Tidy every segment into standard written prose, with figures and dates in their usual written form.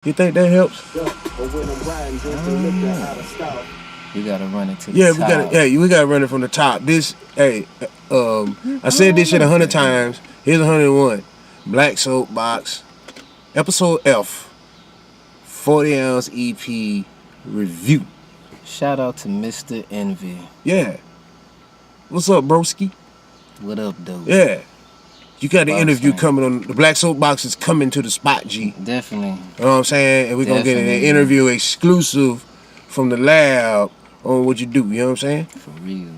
You think that helps? We gotta run it to the yeah, top. We gotta run it from the top. This, I said this shit 100 times. Here's 101. Black Soap Box, episode F, 40-ounce EP review. Shout out to Mr Envi. Yeah. What's up, broski? What up, dude? Yeah. You got the Boxxx, interview man. coming on. The Black Soap Box is coming to the spot, G. Definitely. You know what I'm saying? And we're going to get an interview exclusive from the lab on what you do. You know what I'm saying? For real. You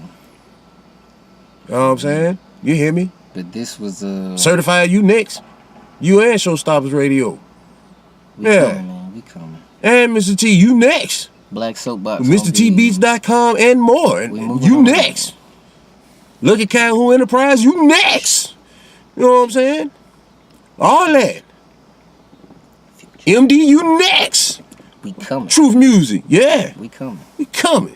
know what I'm saying? You hear me? But this was Certified You Next. You and Showstoppers Radio. We coming, man. We coming. And Mr. T, you next. Black Soap Box. MrTBeats.com and more. And you next. Look at Calhoun Enterprise. You next. You know what I'm saying? All that. MD, you next. We coming. Truth Music, yeah. We coming. We coming.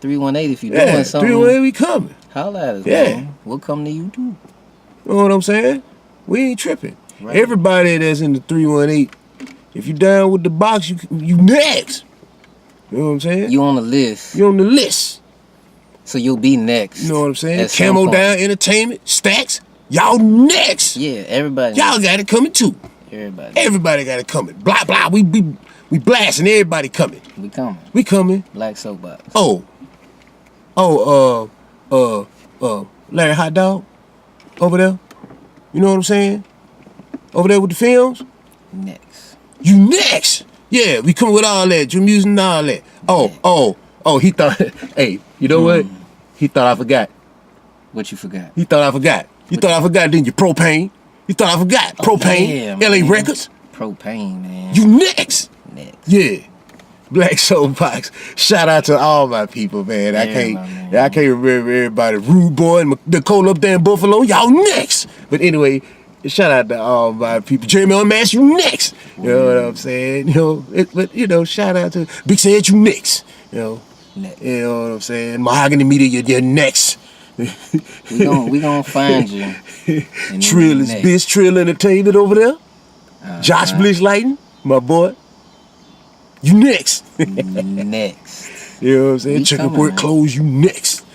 318 if you doing something. 318, we coming. Holla at us, yeah. Man. We'll come to you too. You know what I'm saying? We ain't tripping. Right. Everybody that's in the 318, if you down with the box, you next. You know what I'm saying? You on the list. You on the list. So you'll be next. You know what I'm saying? Camo Down Entertainment, Stacks. Y'all next. Yeah, everybody. Y'all got it coming too. Everybody got it coming. Blah blah. We blasting. Everybody coming. We coming. We coming. Black Soap Box. Larry Hot Dog over there. You know what I'm saying? Over there with the films. Next. You next. Yeah, we come with all that. Your music and all that. He thought. Hey, you know what? He thought I forgot. What you forgot? He thought I forgot. You thought I forgot, didn't you? Propane. You thought I forgot. Propane. Yeah, LA Records. Propane, man. You next. Next. Yeah. Black Soap Box. Shout out to all my people, man. I can't remember everybody. Rude Boy and Nicole up there in Buffalo. Y'all next. But anyway, shout out to all my people. Jeremy Unmasked, you next. You know what I'm saying? Shout out to Big Said, you next. Next. You know what I'm saying? Mahogany Media, you're next. we gonna find you. Trill is Bitch Trill Entertainment over there. Josh Bliss Lighting, my boy. You next. Next. You know what I'm saying? Checkerboard Clothes, you next.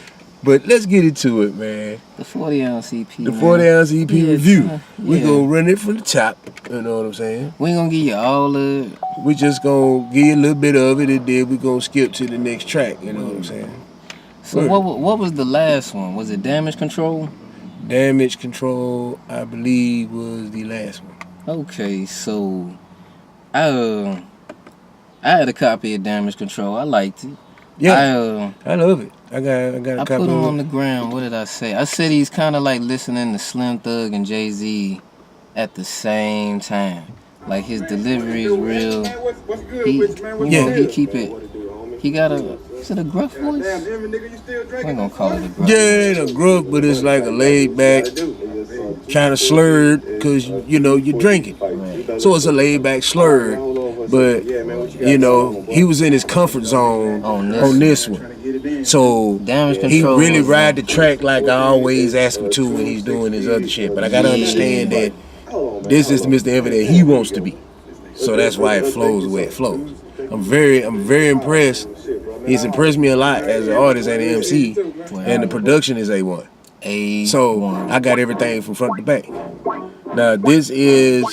But let's get into it, man. The 40-ounce EP. The 40-ounce EP review. We gonna run it from the top. You know what I'm saying? We ain't gonna give you all of it. We just gonna give you a little bit of it, and then we gonna skip to the next track. You know what I'm saying? So what was the last one? Was it Damage Control? Damage Control, I believe, was the last one. Okay, so I had a copy of Damage Control. I liked it. Yeah, I love it. I got a copy. I put him on the ground. What did I say? I said he's kind of like listening to Slim Thug and Jay-Z at the same time. Like his delivery is real. He keep it. He got is it a gruff voice? I ain't gonna call it a gruff. Yeah, it ain't a gruff, but it's like a laid back, kind of slurred, because you're drinking. Right. So it's a laid back slurred, but he was in his comfort zone on this one. So he really ride the track like I always ask him to when he's doing his other shit. But I gotta understand that this is the Mr Envi that he wants to be. So that's why it flows the way it flows. I'm very impressed. He's impressed me a lot as an artist and an MC, and the production is A1. So I got everything from front to back. Now this is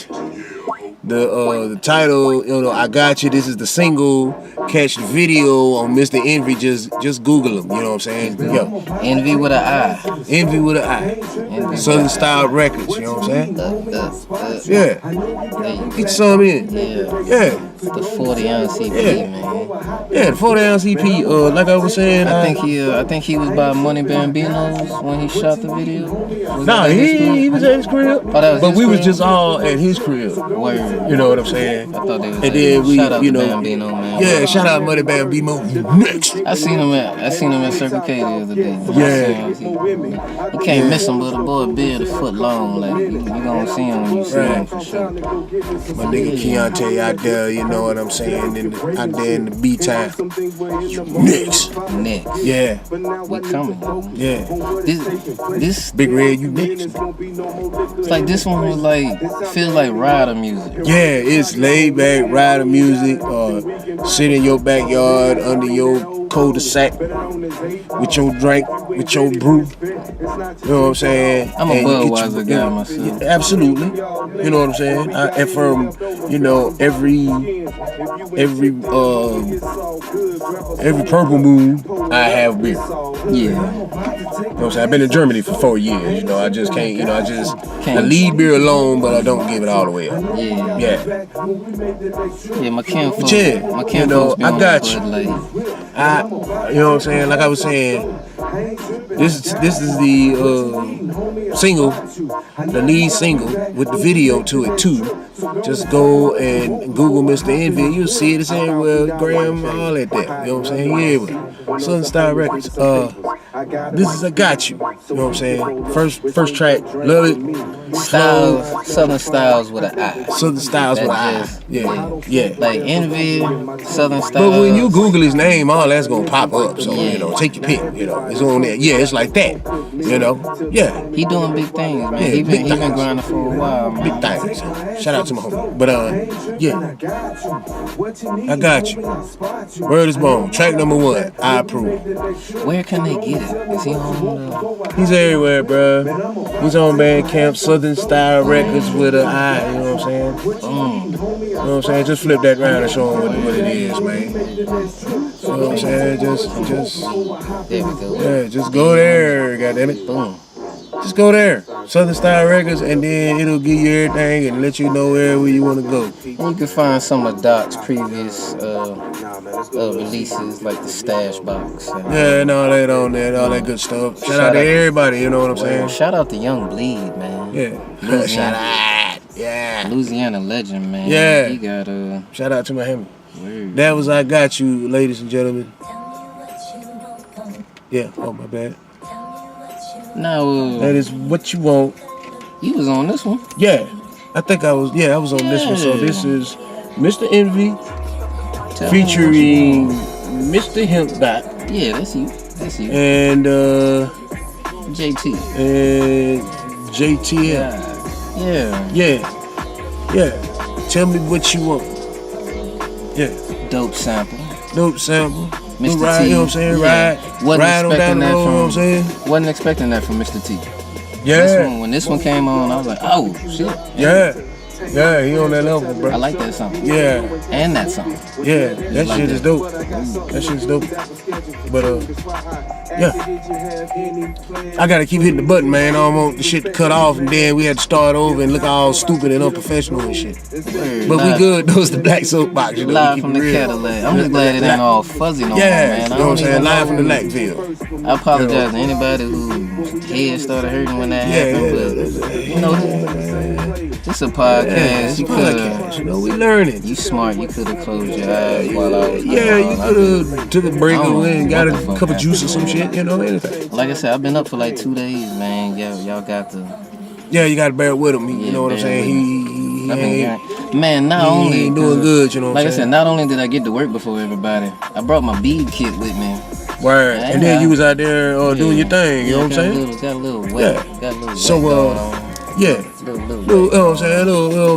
the title. I Got You. This is the single. Catch the video on Mr Envi. Just Google him. You know what I'm saying? Yo, Envy with an I. Envy with an I. Southern Style Records. You know what I'm saying? Yeah. Get some in. Yeah. The 40-ounce EP, man. Yeah, the 40-ounce EP. Like I was saying, I think he was by Money Bambino's when he shot the video. Nah, he was at his crib. But we was just all at his crib. Word. You know what I'm saying? I thought they was. And then we, shout out to Bambino, man. Yeah, shout out Money Bambino. Next. I seen him at Circle K the other day. Yeah. You can't miss him, but the boy beard a foot long. Like you gonna see him when you see him for sure. My nigga Keontae out there, you know what I'm saying? Out there in the B time. Next. Yeah. We coming. Yeah. This Big Red, you next. It's like this one was like feels like rider music. Yeah, it's laid back, rider music, sit in your backyard under your cul-de-sac with your drink, with your brew. You know what I'm saying? I'm a Budweiser guy myself. Yeah, absolutely. You know what I'm saying? And from, you know, every purple moon, I have beer. Yeah. You know what I'm saying? I've been in Germany for 4 years. You know, I just can't. You know, I leave beer alone, but I don't give it all the way up. Yeah. Yeah. My kinfolk. You know, I got you. You know what I'm saying? Like I was saying, this is the single, the lead single with the video to it too. Just go and Google Mr Envi. You'll see it. It's everywhere. Graham, all that there. You know what I'm saying? Yeah, but Southern Style Records. This is I Got You. You know what I'm saying? First track, love it. Styles, Southern Styles with an I. Southern Styles with an I. Yeah. Like Envi, Southern Styles. But when you Google his name, all that's gonna pop up. So you know, take your pick. You know, it's on there. Yeah, it's like that. You know, yeah. He doing big things, man. Yeah, he been grinding for a while, man. Big things. Shout out to my homie. But yeah, I got you. Word is bone. Track number 1. I approve. Where can they get it? Is he on? He's everywhere, bro. He's on Bandcamp, Southern Style Records with an I. You know what I'm saying? You know what I'm saying? Just flip that around and show him what it is, man. You know what I'm saying? Just. There we go. Yeah, just go there. Goddammit. Boom. Just go there, Southern Style Records, and then it'll give you everything and let you know where you want to go. And you can find some of Doc's previous releases, like the Stash Box. Yeah, and all that on there, all that good stuff. Shout out to everybody, you know what I'm saying? Shout out to Young Bleed, man. Yeah. Shout out. Yeah. Louisiana legend, man. Yeah. He got Shout out to Miami. Word. That was I Got You, ladies and gentlemen. Yeah. Oh, my bad. No. That is What You Want. You was on this one. Yeah. I think I was. Yeah, I was on this one. So this is Mr Envi featuring Mr Hemp Dot. Yeah, that's you. And JT. And JTL. Yeah. Tell me what you want. Yeah. Dope sample. Mr. Ride, T. you know what I'm saying? Yeah. Ride on down the road, you know what I'm saying? Wasn't expecting that from Mr. T. Yeah. When this one came on, I was like, oh, shit. Yeah, he on that level, bro. I like that song. Yeah. And that song. Yeah, that shit is dope. That shit's dope. But, yeah. I gotta keep hitting the button, man. I don't want the shit to cut off and then we had to start over and look all stupid and unprofessional and shit. But we good. Those the Black Soapbox, you know. Live from the Cadillac. I'm just glad it ain't all fuzzy no more, man. You know what I'm saying? Live from the Lackville. I apologize to anybody whose head started hurting when that happened, but you know, this a podcast. You know, we learning. You smart. You could have closed your eyes while I was. You could have took a break away and got a cup of juice or some shit. You know, anything. Like I said, I've been up for like 2 days, man. Y'all got to. Yeah, you got to bear with him. You know what I'm saying? He man, not only ain't doing good. You know what I'm saying? Like I said, not only did I get to work before everybody, I brought my bead kit with me. Word. And then you was out there doing your thing. You know what I'm saying? Got a little wet. Yeah. Got a little so wet going on. Yeah. Little, you know what I'm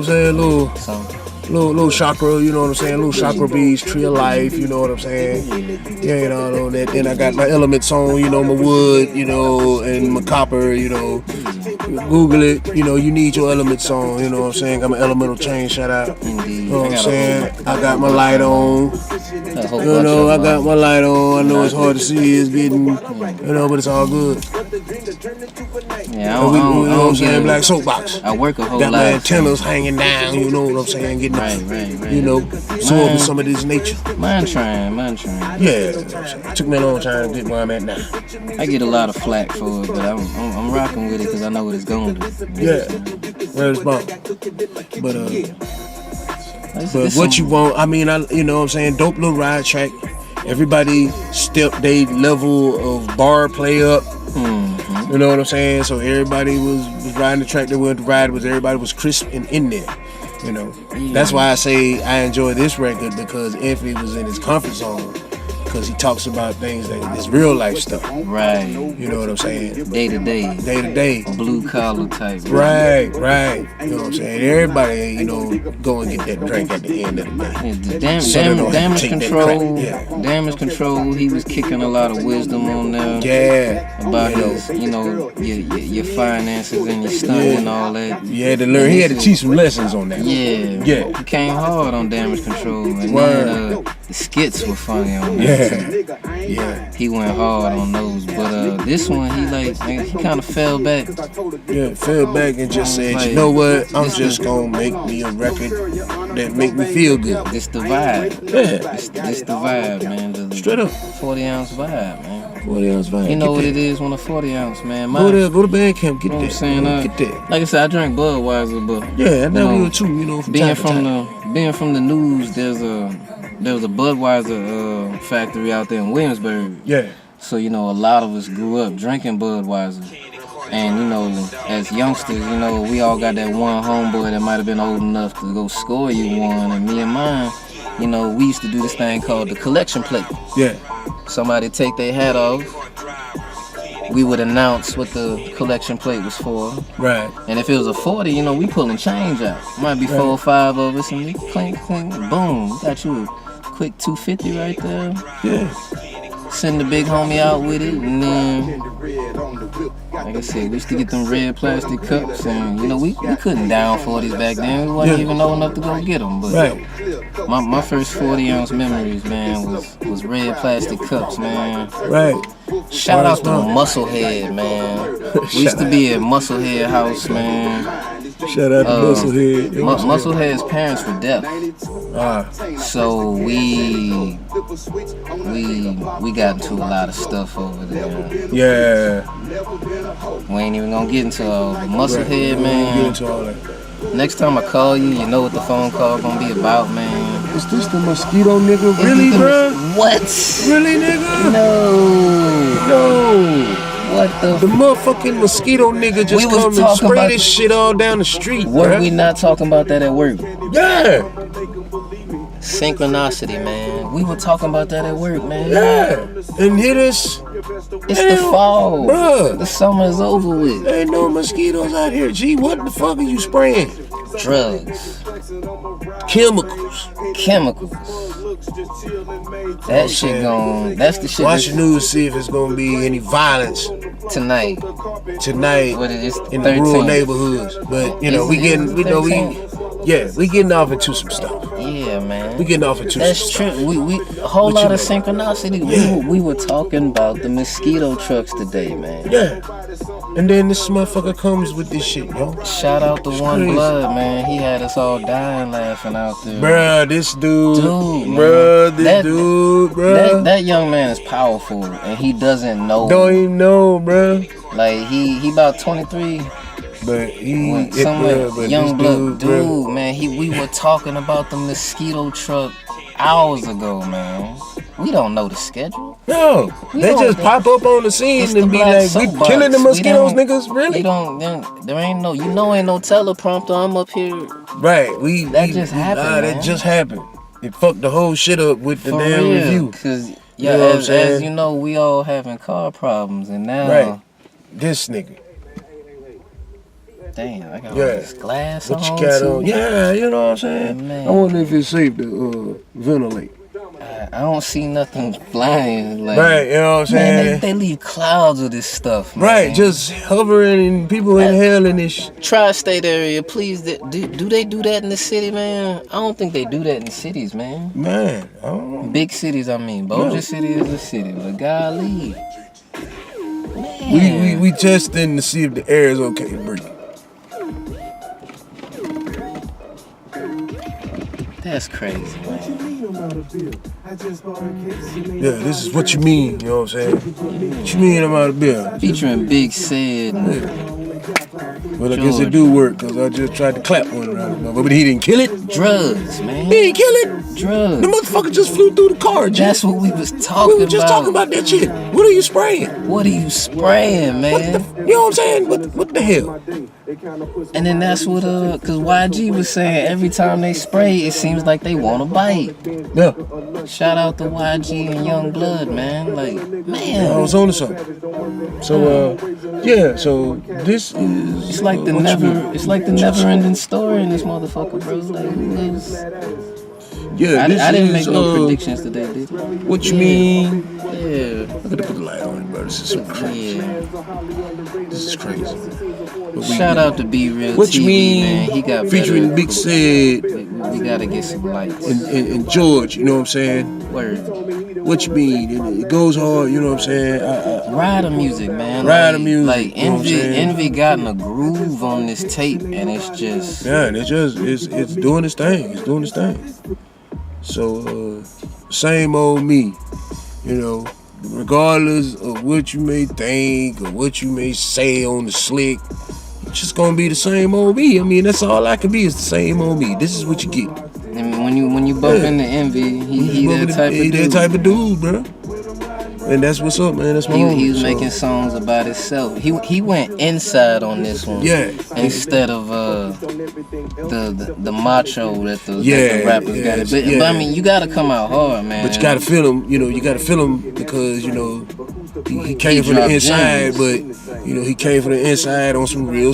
saying? Little chakra, you know what I'm saying? Little chakra beads, tree of life, you know what I'm saying? Yeah, you know, all that. Then I got my elements on, you know, my wood, you know, and my copper, you know. Google it, you know, you need your elements on, you know what I'm saying? Got my elemental chain, shout out. Indeed. You know what I'm saying? I got my light on. You know, I got my light on. I know it's hard to see, it's getting, you know, but it's all good. Yeah, you know what I'm saying? Black Soapbox. I work a whole lot. Got my antennas hanging down, you know what I'm saying? Getting right. You know, absorbing some of this nature. Mine trying. Yeah, it took me a long time to get where I'm at now. I get a lot of flack for it, but I'm rocking with it because I know what it's going to do. Yeah, where's bomb? But what you want, I mean, you know what I'm saying? Dope little ride track. Everybody stepped their level of bar play up. Mm-hmm. You know what I'm saying? So everybody was riding the track they wanted to ride. Everybody was crisp and in there. You know, that's why I say I enjoy this record because Envi was in his comfort zone. because he talks about things that is real life stuff. Right. You know what I'm saying? Day to day. Day to day. Blue collar type. Right. You know what I'm saying? Everybody, you know, go and get that drink at the end of the day. Damage control. Damage control. He was kicking a lot of wisdom on there. Yeah. About his, you know, your finances and your stunting and all that. You had to learn. He had to teach some lessons on that. Yeah. He came hard on damage control, and then the skits were funny on that. Yeah. He went hard on those, but this one he kind of fell back. Yeah, fell back and just said, you know what? I'm just gonna make me a record that make me feel good. This the vibe. Yeah. This the vibe, man. Straight up. 40-ounce vibe, man. 40-ounce vibe. You know what it is when a 40-ounce, man. Go to Bandcamp, get that. I'm saying, get that. Like I said, I drink Budweiser, but yeah, I know you too. You know, from being from the news, there was a Budweiser factory out there in Williamsburg. Yeah. So you know, a lot of us grew up drinking Budweiser, and you know, as youngsters, you know, we all got that one homeboy that might have been old enough to go score you one, and me and mine, you know, we used to do this thing called the collection plate. Yeah. Somebody take their hat off. We would announce what the collection plate was for. Right. And if it was a 40, you know, we pulling change out. Might be 4 or 5 of us, and we clink, boom. We got you a quick 250 right there. Yeah. Send the big homie out with it, and then, like I said, we used to get them red plastic cups, and you know, we couldn't down 40s back then. We wasn't even old enough to go get them. But my first 40-ounce memories, man, was red plastic cups, man. Right. Shout out to Musclehead, man. We used to be at Musclehead house, man. Shout out to Musclehead. Musclehead's parents were deaf. So we got into a lot of stuff over there. Yeah. We ain't even gonna get into all the Musclehead, man. Get into all that. Next time I call you, you know what the phone call gonna be about, man. Is this the mosquito nigga? Really, bro? What? Really, nigga? No. What the motherfucking mosquito nigga just come and spray this shit all down the street, Were we not talking about that at work? Yeah. Synchronicity, man. We were talking about that at work, man. Yeah. And hit us. It's the fall. Bruh. The summer is over with. There ain't no mosquitoes out here. Gee, what the fuck are you spraying? Drugs. Chemicals. That shit that's the shit. Watch the news, see if it's gonna be any violence tonight. What it is in the 13. rural neighborhoods. But you know, we getting off into some stuff. Yeah, man. We getting off into some stuff. That's true. We a whole lot of synchronicity. Yeah. We were talking about the mosquito trucks today, man. Yeah. And then this motherfucker comes with this shit, yo. Shout out to One Blood, man. He had us all dying laughing out there. Bruh, this dude. That young man is powerful, and he doesn't know. Don't even know, bruh. Like, he about 23. But young blood dude, man. We were talking about the mosquito truck hours ago, man. We don't know the schedule. No, they just pop up on the scene and be like, "We killing the mosquitoes, niggas." Really? There ain't no, ain't no teleprompter. I'm up here. Right. That just happened. That just happened. It fucked the whole shit up with the damn review. Cause as you know, we all having car problems, and now this nigga. Damn, I got all this glass on. What you got on? Yeah, you know what I'm saying? Man. I wonder if it's safe to ventilate. I don't see nothing flying. Like, right, you know what I'm saying? Man, they leave clouds of this stuff, man. Right, just hovering and people inhaling this. Tri-state area, please. Do they do that in the city, man? I don't think they do that in the cities, man. Man, I don't know. Big cities, I mean. Bossier City is a city, but golly. Man. We testing to see if the air is okay to breathe. That's crazy, man. Yeah, this is what you mean, you know what I'm saying? What you mean I'm out of beer? Featuring Big Sid. Well, I guess it do work, because I just tried to clap one around him, but he didn't kill it. Drugs, man. He didn't kill it. drugs. The motherfucker just flew through the car, G. That's what we was talking about. We were just talking about that shit. What are you spraying? What are you spraying, man? You know what I'm saying? What the hell? And then that's what, cause YG was saying every time they spray, it seems like they want to bite. Yeah. Shout out to YG and Young Blood, man. Like, man. I was on to something. So, yeah, so this is... It's like the never-ending story in this motherfucker, bro. Like, yeah, I didn't make no predictions today, did you? What you mean? Yeah. I gotta put the light on it, bro. This is so crazy. Yeah. This is crazy. Shout out to Be Real What TV, you mean? Man. He got featuring Big Sid. We gotta get some lights. And George, you know what I'm saying? Word. What you mean? It goes hard, you know what I'm saying? Rider music, man. Rider music. Like Envy got in a groove on this tape, and it's just... Yeah, and it's doing its thing. It's doing its thing. So, same old me, you know, regardless of what you may think or what you may say on the slick, it's just gonna be the same old me. I mean, that's all I can be is the same old me. This is what you get. And when you bump into Envy, he that type of dude. He that type of dude, bro. And that's what's up, man. That's my homie. He was making songs about himself. He went inside on this one. Yeah. Instead of the macho that the rappers got it. But I mean, you gotta come out hard, man. But you gotta feel him. You know, you gotta feel him because you know he came from the inside, but you know he came from the inside on some real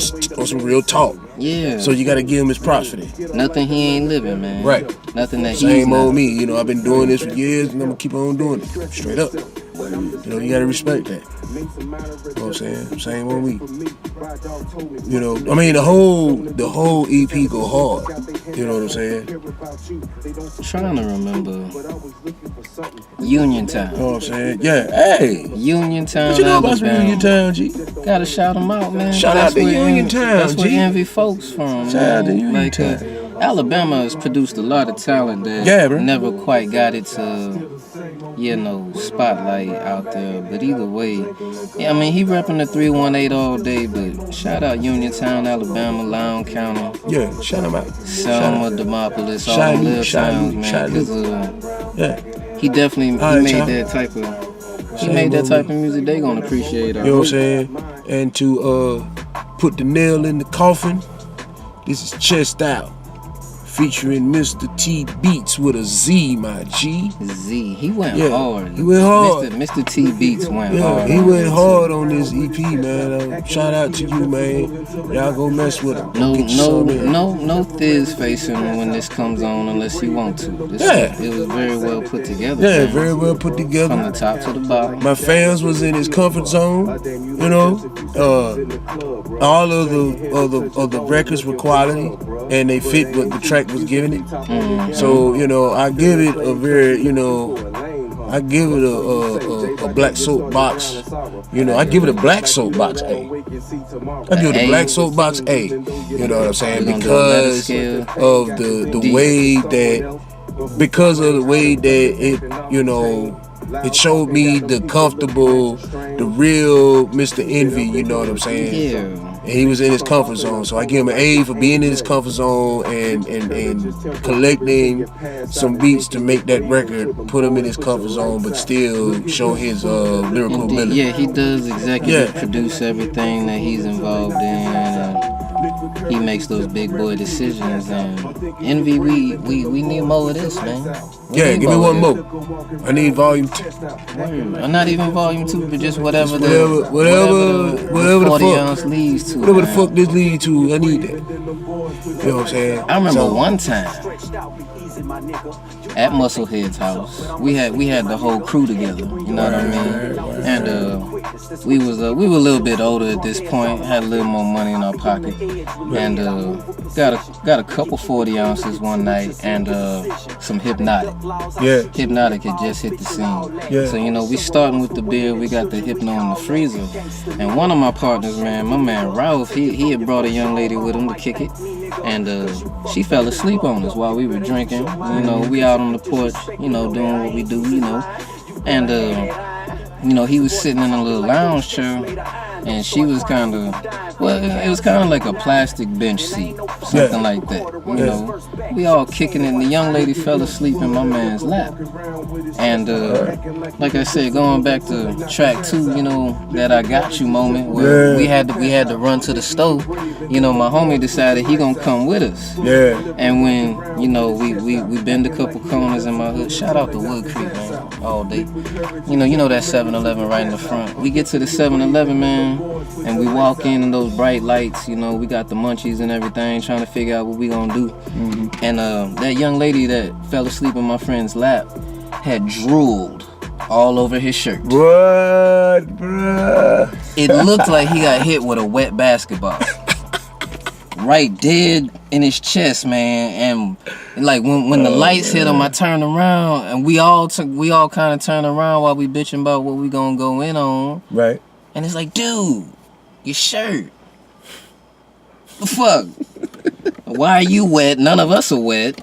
talk. Yeah. So you gotta give him his props for that. Nothing he ain't living, man. Right. Nothing that Same old me. You know, I've been doing this for years, and I'm gonna keep on doing it straight up. You know, you gotta respect that. You know what I'm saying? Same old me. You know, I mean the whole EP go hard. You know what I'm saying? I'm trying to remember. Uniontown. You know what I'm saying? Yeah. Hey. Uniontown. What you know about Uniontown, G? Gotta shout them out, man. Shout out to Uniontown, That's G. where Envy folks from. Shout out to Uniontown. Alabama has produced a lot of talent that never quite got its spotlight out there. But either way, yeah, I mean, he repping the 318 all day, but shout out Uniontown, Alabama, Lowndes County. Yeah, shout him out. Selma, Demopolis, all the little towns, man. He definitely made that type of music they gonna appreciate. You know what I'm saying? And to put the nail in the coffin, this is Chest Out, featuring Mr. T Beats with a Z, my G. Z. He went hard. He went hard. Mr. T Beats went hard. He went hard on this EP, man. Shout out to you, man. Y'all go mess with him. No Thiz facing when this comes on unless you want to. It was very well put together. Yeah, man. very well put together. From the top to the bottom. My fans was in his comfort zone, you know. All of the records were quality, and they fit what the track was giving it. So, you know, I give it a very, you know, I give it a black soapbox. You know, I give it a black soapbox A. I give it a black soapbox A. You know what I'm saying? Because of the way that it, you know, it showed me the comfortable, the real Mr. Envi, you know what I'm saying? Yeah. And he was in his comfort zone. So I give him an A for being in his comfort zone and collecting some beats to make that record, put him in his comfort zone, but still show his lyrical ability. Yeah, he does executive produce everything that he's involved in. He makes those big boy decisions, and Envy, we need more of this, man. Give me one more. I need volume 2. Or not even volume 2, but just whatever the 40-ounce leads to. Whatever the fuck this leads to, I need that. You know what I'm saying? I remember one time at Musclehead's house, we had the whole crew together. You know what I mean? And we were a little bit older at this point, had a little more money in our pocket, and got a couple 40 ounces one night and some Hypnotic. Yeah. Hypnotic had just hit the scene. Yeah. So, you know, we starting with the beer, we got the Hypno in the freezer. And one of my partners, man, my man Ralph, he had brought a young lady with him to kick it. And she fell asleep on us while we were drinking. You know, we out on the porch, you know, doing what we do, you know. And, you know, he was sitting in a little lounge chair. and she was kind of, well, it was kind of like a plastic bench seat, something like that. You know, we all kicking it, and the young lady fell asleep in my man's lap. And like I said, going back to track 2, you know, that I got you moment where we had to run to the stove. You know, my homie decided he gonna come with us. Yeah. And when, you know, we bend a couple corners in my hood. Shout out to Wood Creek, man, all day. You know that 7-Eleven right in the front. We get to the 7-Eleven, man, and we walk in those bright lights. You know, we got the munchies and everything, trying to figure out what we gonna do. And that young lady that fell asleep in my friend's lap had drooled all over his shirt. What, bruh? It looked like he got hit with a wet basketball. Right dead in his chest, man. And like when the lights hit him, I turned around and we all kind of turned around while we bitching about what we gonna go in on. Right. And it's like, dude, your shirt. The fuck? Why are you wet? None of us are wet.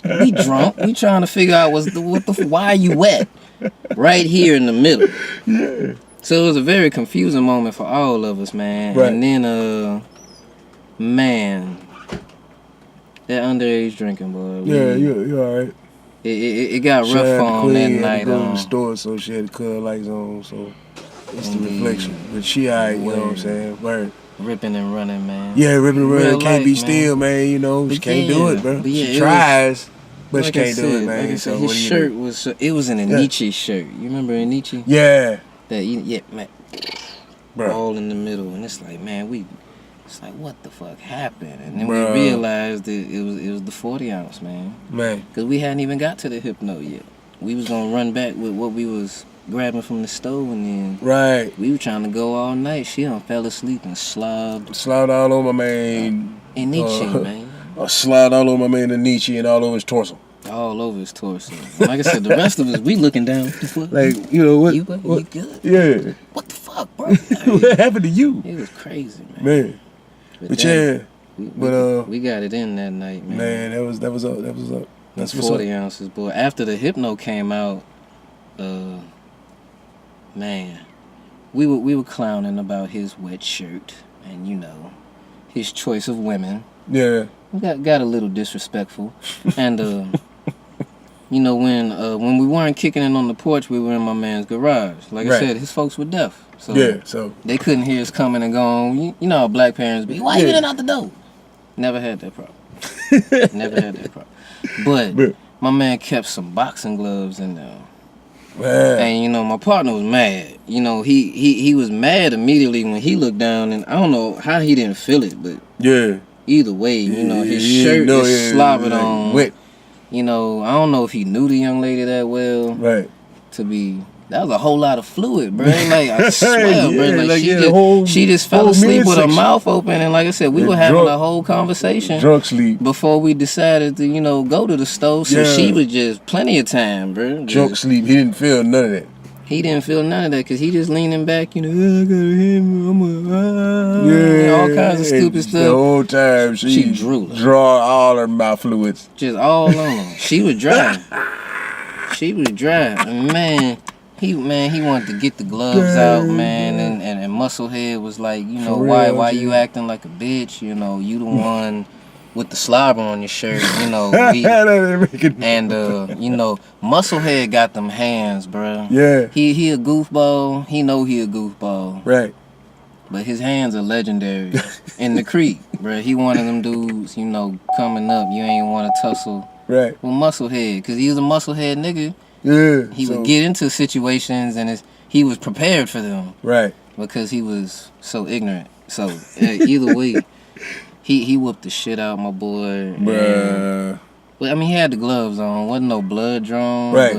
We drunk. We trying to figure out why are you wet? Right here in the middle. Yeah. So it was a very confusing moment for all of us, man. Right. And then man, that underage drinking, boy. Yeah, you all right. It got rough on that night. Go to the store, so she had the cut lights on, so it's the reflection. But she all right, you know what I'm saying? Word. Ripping and running, man. Yeah, ripping and running. Can't be life, still, man. You know, she can't do it, bro. She tries, but she can't do it, man. Like I said, so his shirt was, it was an Anichi shirt. You remember Anichi? Yeah. Man. Bro. All in the middle, and it's like, man, it's like, what the fuck happened? And then we realized that it was the 40 ounce, man. Because we hadn't even got to the Hypno yet. We was gonna run back with what we was grabbing from the stove, and then we were trying to go all night. She done fell asleep and slobbed all over my man. Anichi, man. Slide all over my man Anichi and all over his torso. All over his torso. Like I said, the rest of us, we looking down. Like, you know what? You good? Yeah. What the fuck, bro? What happened to you? It was crazy, man. But yeah. We got it in that night, man. Man, that was up. That's 40 ounces, boy. After the Hypno came out, man, we were clowning about his wet shirt and, you know, his choice of women. Yeah. We got a little disrespectful. And you know, when we weren't kicking it on the porch, we were in my man's garage. Like I said, his folks were deaf. So they couldn't hear us coming and going. You know how black parents be, why you getting out the door? Never had that problem. Never had that problem. But my man kept some boxing gloves in there. And you know, my partner was mad. You know, he was mad immediately when he looked down, and I don't know how he didn't feel it, but either way, you know, his shirt is slobbered on. Wet. You know, I don't know if he knew the young lady that well. That was a whole lot of fluid, bro. Like, I swear, bro. Like, she just fell asleep with her mouth open, and like I said, we were having a whole conversation. Drunk sleep. Before we decided to, you know, go to the stove. So she was just plenty of time, bro. Drunk sleep. He didn't feel none of that. He didn't feel none of that because he just leaning back, you know, I gotta hit me, all kinds of stupid stuff. The whole time she drooling. Draw all her mouth fluids. Just all on him. She was dry. She was dry. And man, he wanted to get the gloves out, man, and Musclehead was like, you know, why you acting like a bitch? You know, you the one with the slobber on your shirt, you know. And you know, Musclehead got them hands, bro. Yeah. He a goofball. He know he a goofball. Right. But his hands are legendary in the creek, bro. He one of them dudes, you know, coming up, you ain't want to tussle with Musclehead, because he was a Musclehead nigga. Yeah. He would get into situations and he was prepared for them. Right. Because he was so ignorant. So either way, he whooped the shit out my boy. Bruh. But I mean, he had the gloves on. Wasn't no blood drawn. Right.